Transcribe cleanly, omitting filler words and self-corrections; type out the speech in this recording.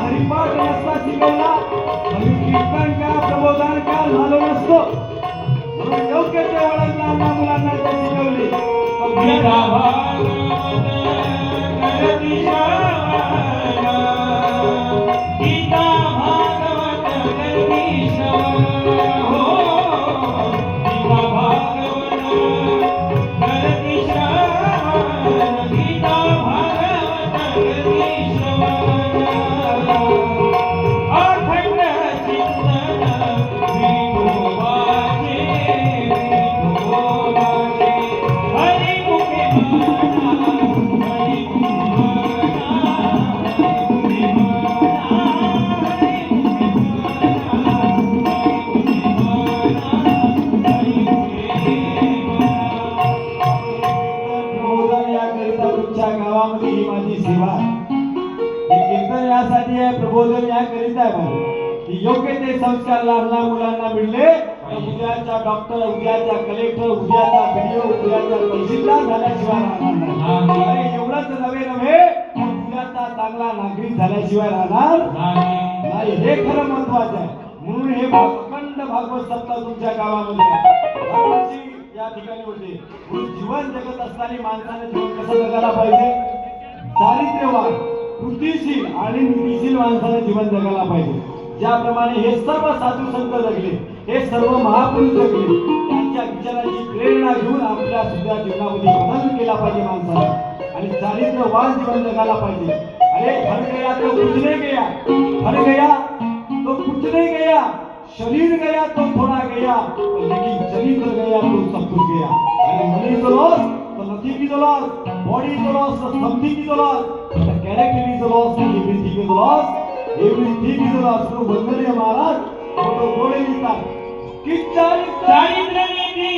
हरिपाठ नसता शिकवला आणि कीर्तन का प्रबोधन का झालो नसतो. म्हणून योग्य ते वळण लहान मुलांना ते शिकवले. गीता भागवत करती श्रवण, गीता भागवत करती श्रवण, हो गीता भागवत करती श्रवण, गीता भागवत करती श्रवण, अखंड चिंतन विठोबाचे, विठोबाचे हरिमुखे म्हणा, हरिमुखे म्हणा, हरिमुखे म्हणा, हरिमुखे म्हणा, हरिमुखे म्हणा, हरिमुखे म्हणा. प्रबोधन याकरिता तुमच्या गावामध्ये ही माझी सेवा आहे. हे कीर्तन यासाठी आहे, प्रबोधन याकरिता आहे माझं. की योग्य ते संस्कार लहान मुलांना मिळले तर उद्याचा डॉक्टर, उद्याचा कलेक्टर, उद्याचा बीडीओ, उद्याचा तहसीलदार झाल्याशिवाय राहणार नाही. अरे एवढंच नव्हे तर उद्याचा चांगला नागरिक झाल्याशिवाय राहणार नाही. हे खरं महत्वाचं आहे. म्हणून हे अखंड भागवत सप्ताह तुमच्या गावामध्ये दरवर्षी या ठिकाणी होते. म्हणून जीवन जगत असताना माणसाने जीवन कसं जगायला पाहिजे? चारित्र्यवान, कृतीशील आणि नीतिशील माणसाने जीवन जगायला पाहिजे. ज्याप्रमाणे हे सर्व साधू संत जगले, हे सर्व महापुरुष जगले, त्यांच्या विचाराची प्रेरणा घेऊन आपल्या सुद्धा जीवनामध्ये बदल केला पाहिजे माणसाने आणि चारित्र्यवान जीवन जगायला पाहिजे. अरे हर गया तो कुछ नहीं गया, हर गया तो कुछ नहीं गया, शरीर गया तो थोड़ा गया, लेकिन चरित्र गया तो सब कुछ गया. अरे मनी इज लॉस तो nothing is loss, body is loss तो something is loss, character is loss and everything is loss, everything is loss. तो वंदनीय महाराज तो बोले लिहितात की चारित्र नीती